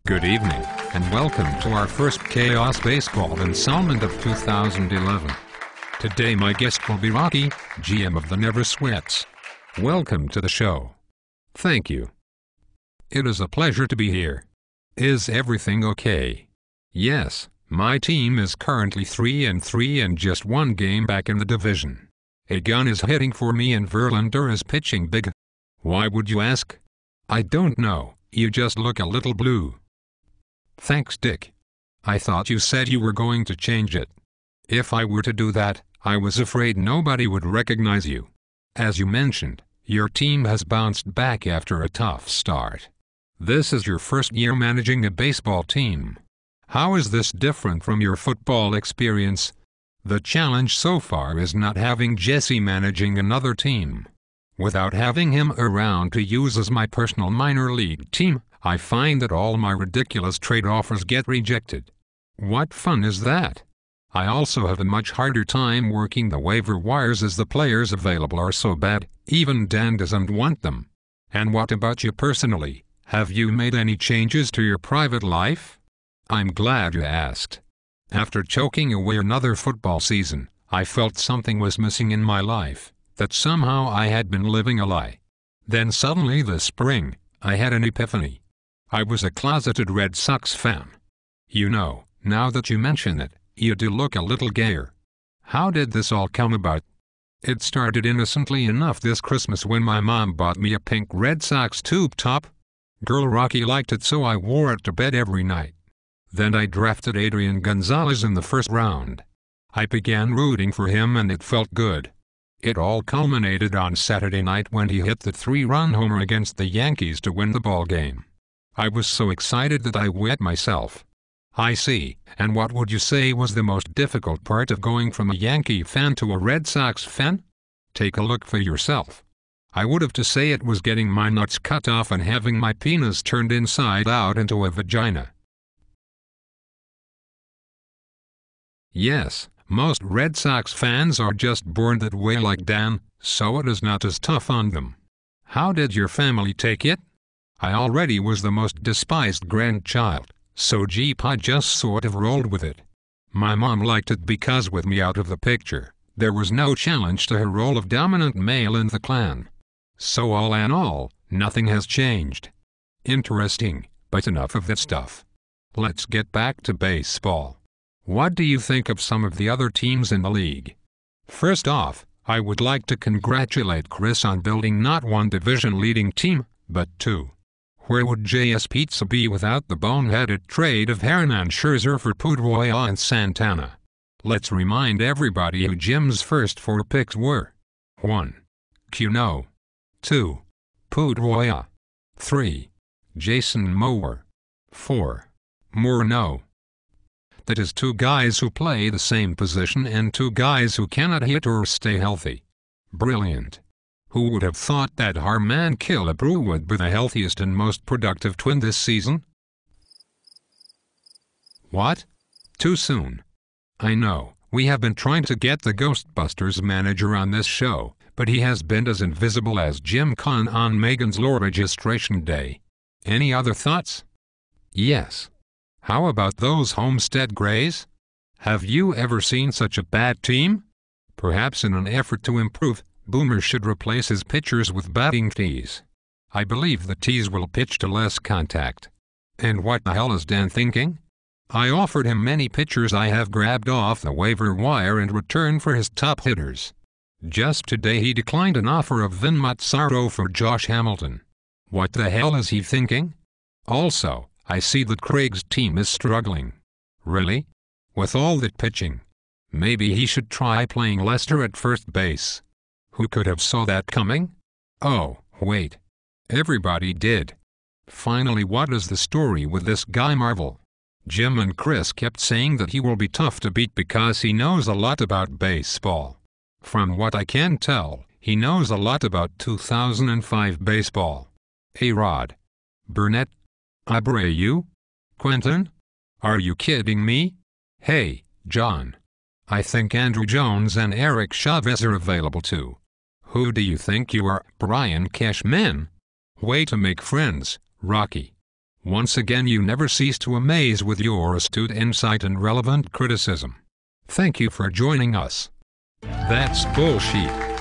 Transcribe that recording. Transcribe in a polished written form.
Good evening, and welcome to our first Kaos Baseball installment of 2011. Today my guest will be Rocky, GM of the Never Sweats. Welcome to the show. Thank you. It is a pleasure to be here. Is everything okay? Yes, my team is currently 3-3 and just one game back in the division. A gun is hitting for me and Verlander is pitching big. Why would you ask? I don't know, you just look a little blue. Thanks, Dick. I thought you said you were going to change it. If I were to do that, I was afraid nobody would recognize you. As you mentioned, your team has bounced back after a tough start. This is your first year managing a baseball team. How is this different from your football experience? The challenge so far is not having Jesse managing another team. Without having him around to use as my personal minor league team, I find that all my ridiculous trade offers get rejected. What fun is that? I also have a much harder time working the waiver wires as the players available are so bad, even Dan doesn't want them. And what about you personally? Have you made any changes to your private life? I'm glad you asked. After choking away another football season, I felt something was missing in my life, that somehow I had been living a lie. Then suddenly this spring, I had an epiphany. I was a closeted Red Sox fan. You know, now that you mention it, you do look a little gayer. How did this all come about? It started innocently enough this Christmas when my mom bought me a pink Red Sox tube top. Girl Rocky liked it, so I wore it to bed every night. Then I drafted Adrian Gonzalez in the first round. I began rooting for him and it felt good. It all culminated on Saturday night when he hit the 3-run homer against the Yankees to win the ball game. I was so excited that I wet myself. I see, and what would you say was the most difficult part of going from a Yankee fan to a Red Sox fan? Take a look for yourself. I would have to say it was getting my nuts cut off and having my penis turned inside out into a vagina. Yes, most Red Sox fans are just born that way like Dan, so it is not as tough on them. How did your family take it? I already was the most despised grandchild, so I just sort of rolled with it. My mom liked it because with me out of the picture, there was no challenge to her role of dominant male in the clan. So all in all, nothing has changed. Interesting, but enough of that stuff. Let's get back to baseball. What do you think of some of the other teams in the league? First off, I would like to congratulate Chris on building not one division-leading team, but two. Where would JS Pizza be without the boneheaded trade of Hernan Scherzer for Pedroia and Santana? Let's remind everybody who Jim's first 4 picks were. 1. Cuno. 2. Pedroia. 3. Jason Moore. 4. Morneau. That is 2 guys who play the same position and 2 guys who cannot hit or stay healthy. Brilliant. Who would have thought that Harman Killebrew would be the healthiest and most productive Twin this season? What? Too soon. I know, we have been trying to get the Ghostbusters manager on this show, but he has been as invisible as Jim Conn on Megan's Law registration day. Any other thoughts? Yes. How about those Homestead Grays? Have you ever seen such a bad team? Perhaps in an effort to improve, Boomer should replace his pitchers with batting tees. I believe the tees will pitch to less contact. And what the hell is Dan thinking? I offered him many pitchers I have grabbed off the waiver wire in return for his top hitters. Just today he declined an offer of Vin Mazzaro for Josh Hamilton. What the hell is he thinking? Also, I see that Craig's team is struggling. Really? With all that pitching? Maybe he should try playing Lester at first base. Who could have saw that coming? Oh, wait. Everybody did. Finally, what is the story with this guy Marvel? Jim and Chris kept saying that he will be tough to beat because he knows a lot about baseball. From what I can tell, he knows a lot about 2005 baseball. A-Rod. Burnett. Abreu? Quentin? Are you kidding me? Hey, John. I think Andrew Jones and Eric Chavez are available too. Who do you think you are, Brian Cashman? Way to make friends, Rocky. Once again, you never cease to amaze with your astute insight and relevant criticism. Thank you for joining us. That's bullshit.